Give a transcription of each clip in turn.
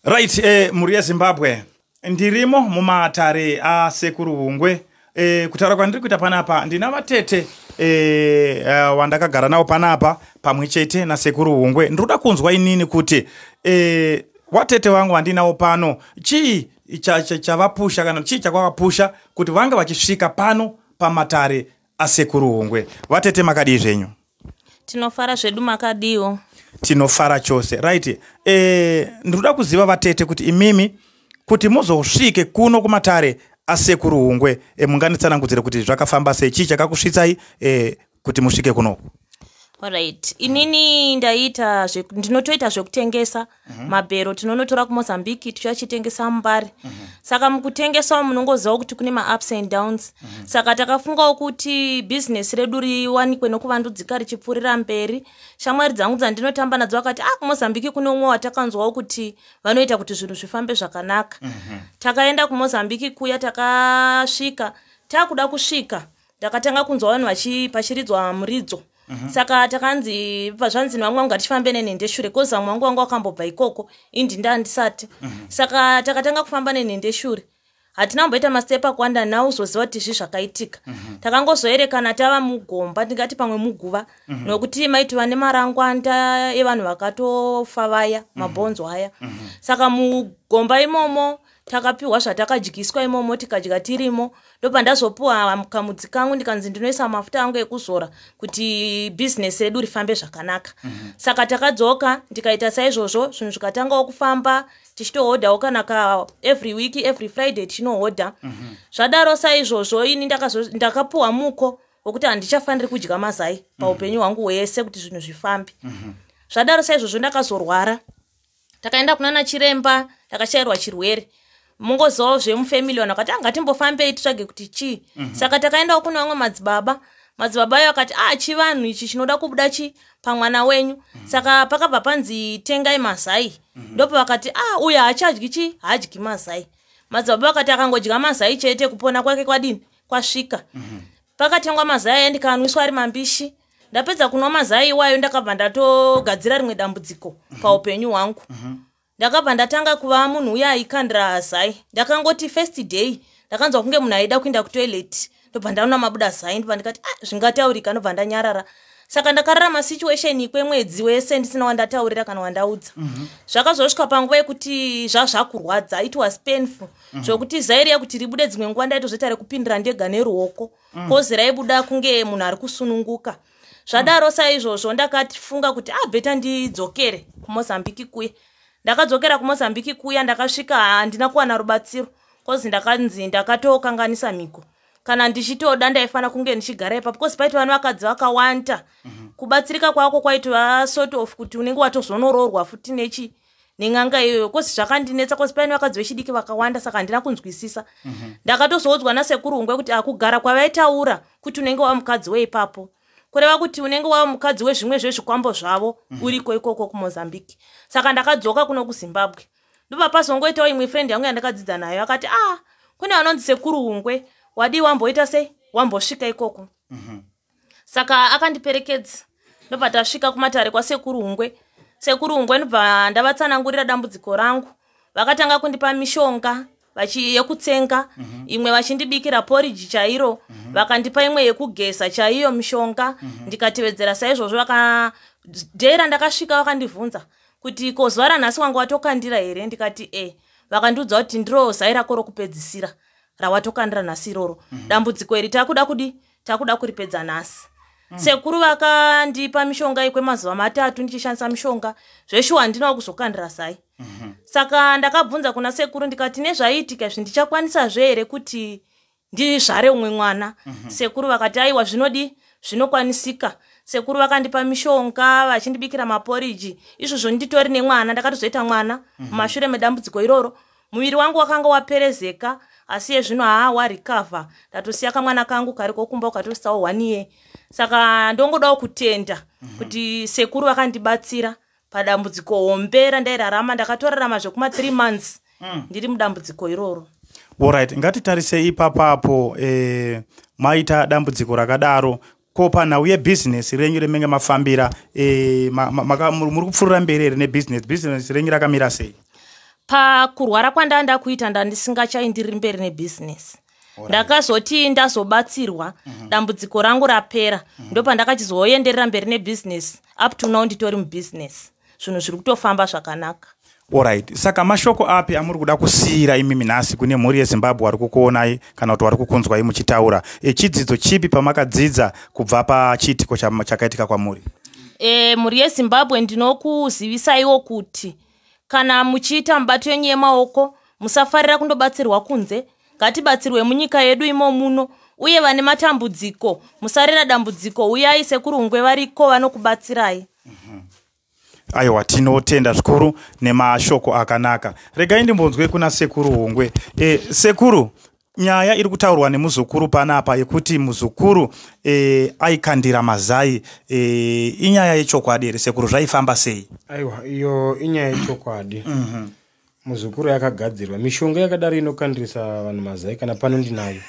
Right, muri Zimbabwe. Ndirimo mumatare a Sekuru Hungwe. Kutaura kwandiri kuita panapa ndina vatete wandakagara nawo panapa pamwe chete na Sekuru Hungwe. Ndoda kunzwa inini kuti watete wangu wandinawo pano chii chavapusha kana chii chakwavapusha kuti vanga vachisvika pano pamatare a Sekuru Hungwe. Vatete makadii zvenyu? Tinofara zvedu makadiwo. Tinofara chose. Right. Ndoda kuziva vatete kuti imimi kuti muzosvike kuno kumatare a Sekuru Hungwe munganitsanangudzire kuti zvakafamba sei, chii chakakusvitsai kuti musvike kuno? Alright. Inini ndinotoita zvekutengesa mabhero tinonotora kuMozambique tichitengesa mumbari. Saka mukutengesa munongoziva kuti kune ma-ups and downs. Saka takafungawo kuti business redu riwanikwe nokuvandudzika richipfuurira mberi. Shamwari dzangu dzandinotamba nadzo vakati kuMozambique kune umwe watakanzwawo kuti vanoita kuti zvinhu zvifambe zvakanaka. Takaenda kuMozambique kuya takasvika. Takuda kusvika ndakatanga kunzwa vanhu pachiridzwa muridzo. Saka takanzi pazvanzi vamwe vangu ngatifambe nenhende shure koza mwangu wangu wakambobva ikoko indi ndandisati. Saka takatanga kufamba nenhende shure. Hatina kumboita mastepa kuwanda nawo uzoziva kuti zvakaitika. Takangozoerekana tava mugomba ndingati pamwe muguva nokuti maiti vane marangwanda evanhu vakatofa vaya mabhonzo aya. Saka mugomba imomo takapiwa zvatakadyiswa imomo tikadya tirimo. Ndopa ndazopuwa kamudzi kangu ndikanzi ndinoisa mafuta angu ekuzora kuti business redu rifambe zvakanaka. Saka takadzoka ndikaita saizvozvo zvinhu zvikatangawo kufamba tichitohodhawo kana every week every Friday tinohodha. Zvadaro saizvozvo ini ndakapuwa muko wokuti handichafaniri kudya mazai paupenyu hwangu hwese kuti zvinhu zvifambe. Zvadaro saizvozvo ndakazorwara. Takaenda kunana chiremba ndakashayirwa chirwere. Mungozivawo zvemufamily vanhu vakati ngatimbofambei titsvage kuti chii. Saka takaendawo kune vamwe madzibaba ayo vakati chivanhu ichi chinoda kubuda pamwana wenyu. Saka pakabva panzi tengai mazai. Ndopa vakati uyu haachadyi haadyi mazai. Madzibaba vakati akangodya mazai chete kupona kwake kwadini kwasvika. Pakatengwa mazai ndikanwiswa ari mambishi. Ndapedza kunwa mazai iwayo ndakabva ndatogadzira rimwe dambudziko paupenyu hwangu. Ndakabva ndatanga kuva munhu uya aikandira zai. Ndakangoti first day ndakanzwa kunge munhu aida kuenda kutoilet. Ndobva ndaona mabuda zai ndobva ndikati zvingataurika ndobva ndanyarara. Saka ndakararama situation kwemwedzi wese ndisina wandataurira kana wandaudza. Zvakazosvika panguva yekuti zvakurwadza, it was painful. Zvokuti zai riya kuti ribude dzimwe nguva ndaitozoita rekupindira ndega neruoko. Kozi raibuda kunge munhu ari kusununguka. Zvadaro saizvozvo ndakafunga kuti beta ndidzokere kuMozambique kuye. Ndakadzokera kuMozambique kuya ndakasvika handina kuwana rubatsiro. Kozi ndakanzi ndakatokanganisa miko. Kana ndichitoda ndaifana kunge ndichigara ipapo. Kozi paiti vanhu vakadzi vakawanda. Kubatsirika kwako kwaitwa sort of kuti unenge watozonoroorwa futi neng'anga iyoyo. Kozi zvakandinetsa kozi paini vakadzi vechidiki vakawanda saka handina kunzwisisa. Ndakatozoudzwa naSekuru Hungwe kuti kugara kwavaitaura kuti unenge wamukadzi weipapo. Kureva kuti unenge wava mukadzi wezvimwe zvezvikwambo zvavo uriko ikoko kuMozambique. Saka ndakadzoka kuno kuZimbabwe. Ndopa pasongoitawo imwe friend yangu yandakadzidza nayo akati kune vanonzi Sekuru Hungwe wadi wamboita sei wambosvika ikoko. Saka akandiperekedza. Ndopa tasvika kumatare kwaSekuru Hungwe. Sekuru Hungwe ndobva ndavatsanangurira dambudziko rangu. Vakatanga kundipa mishonga yekutsenga, imwe vachindibikira porridge chairo, vakandipa imwe yekugesa chaiyo mishonga. Ndikatevedzera saizvozvo vakadheera ndakasvika vakandibvunza kuti zuva ranhasi wangu watokandira here? Ndikati vakandiudza kuti ndiro zai rako rokupedzisira rawatokandira nhasi iroro. Dambudziko iri takuda kuripedza nhasi. Sekuru vakandipa mishonga kwemazuva 3 ndichishandisa mishonga zveshuwa handinawo kuzokandira zai. Saka ndakabvunza kuna Sekuru ndikati nezvaiitika izvi ndichakwanisa here kuti ndizvare umwe mwana? Sekuru vakati aiwa zvinokwanisika. Sekuru vakandipa mishonga vachindibikira maporiji. Izvozvo nditori nemwana ndakatozoita mwana mumashure medambudziko iroro. Muviri wangu wakanga waperezeka asi yezvino warikavha. Ndatosiya kamwana kangu kariko kumba ukatosisawo 1 year. Saka ndongodawo kutenda kuti Sekuru vakandibatsira padambudziko hombe randairarama. Ndakatorarama zvekuma 3 months ndiri mudambudziko iroro. Alright, ngatitarisei ipapapo maita dambudziko rakadaro ko panhau yebusiness renyu remenge mafambira muri kupfuurira mberi here nebusiness renyu rakamira sei? pakurwara kwandanda kuita ndandisingachaindiri mberi nebhizinesi. Ndakazoti ndazobatsirwa dambudziko rangu rapera ndopandakachizoenderera mberi nebhizinesi. Up to now nditori mubhizinesi. Zvinhu zviri kutofamba zvakanaka. Alright, saka mashoko api amuri kuda kusiyira imi minhasi kune mhuri yeZimbabwe vari kukuonai kana kuti vari kukunzwai muchitaura? Chidzidzo chipi pamakadzidza kubva pachiitiko chakaitika kwamuri? Mhuri yeZimbabwe ndinokuzivisaiwo kuti kana muchiita mubato yenyu yemaoko musafarira kundobatsirwa kunze. Ngatibatsirwe munyika yedu imo muno, uye vane matambudziko musarera dambudziko uyai Sekuru Hungwe variko vanokubatsirai. Aiwa, tinotenda zvikuru nemashoko akanaka. Regai ndimbonzwe kuna Sekuru Hungwe. Sekuru, nyaya iri kutaurwa nemuzukuru panapa yekuti muzukuru aikandira mazai, inyaya yechokwadi here Sekuru? Zvaifamba sei? Aiwa, iyo inyaya yechokwadi. Muzukuru yakagadzirwa mishonga yakadaro inokandirisa vanhu mazai kana pano ndinayo.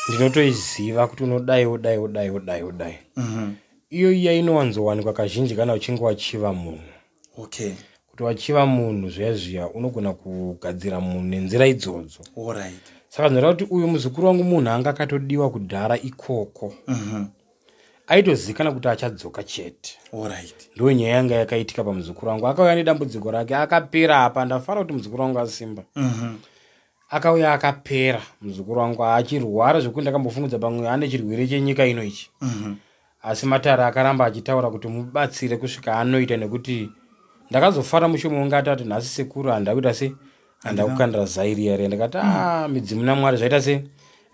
Ndinotoiziva kuti unodai. Iyo iya inowanzowanikwa kazhinji kana uchinge wachiva munhu. Okay. Kuti wachiva munhu zviya unogona kugadzira munhu nenzira idzodzo. Alright. Saka ndinoda kuti uyu muzukuru wangu munhu anga akatodiwa kudhara ikoko. Aitozikana kuti achadzoka chete. Alright. Ndo nyaya yanga yakaitika pamuzukuru wangu. Akauya nedambudziko rake akapera apa, ndafara kuti muzukuru wangu asimba. Akauya akapera muzukuru wangu achirwara zvekuti ndakambofungudza pamwe ane chirwere chenyika ino ichi. Asi Matara akaramba achitaura kuti mubatsire kusvika anoita, nekuti ndakazofara mushomo wangu atati nhasi Sekuru handakuita se handakukandira zairi here. Ndakati midzimu naMwari zvaita se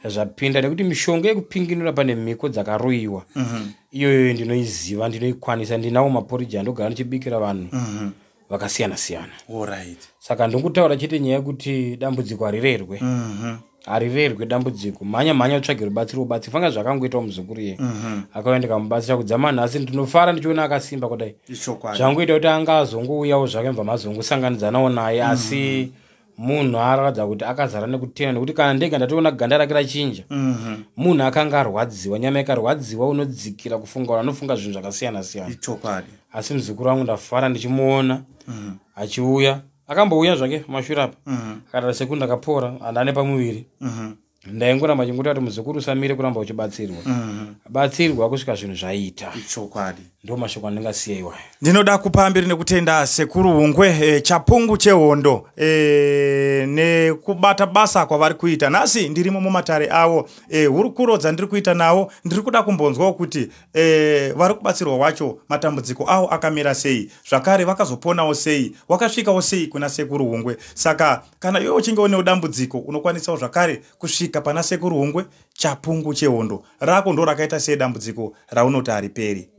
zvapinda, nekuti mishonga yekupinginura pane mhiko dzakaroiwa. Iyoyo ndinoiziva, ndinoikwanisa, ndinawo maporiji andogara ndichibikira vanhu vakasiyana siyana. Alright. Saka ndongutaura chete nyaya yekuti dambudziko harirerwe. Harirerwe dambudziko. Mhanya utsvage rubatsiro ubatsiro. Fanga zvakangoitawo muzukuru iye. Akauya ndikamubatsira kudzama nhasi ndinofara ndichiona akasimba kudai. Zvangoita kuti anga azongouyawo zvake mva mazongosanganidzanawo naye, asi munhu aratidza kuti akazara nekutenda, nekuti kana ndega ndatoona ganda rake rachinja. Munhu akanga arwadziwa, nyama yakarwadziwa, unodzikira kufunga, anofunga zvinhu zvakasiyana siyana. Asi muzukuru wangu ndafara ndichimuona achiuya, akambouya zvake mashure apa. Akatara Sekuru ndakapora, handane pamuviri. Ndaingoramba chingoti kuti muzukuru usamire kuramba uchibatsirwa. Batsirwa kusvika zvinhu zvaita. Ndo mashoko andingasiya iwayo. Ndinoda kupa mberi nekutenda Sekuru Hungwe chapungu chehondo nekubata basa kwavari kuita. Nhasi ndirimo mumatare avo, hurukuro dzandiri kuita nawo, ndiri kuda kumbonzwawo kuti vari kubatsirwa wacho matambudziko avo akamira sei, zvakare vakazoponawo sei, wakasvikawo sei kuna Sekuru Hungwe. Saka kana iwe uchinge une dambudziko unokwanisawo zvakare kusvika pana Sekuru Hungwe. Chapungu chehondo rako ndo rakaita sei dambudziko raunoti hariperi?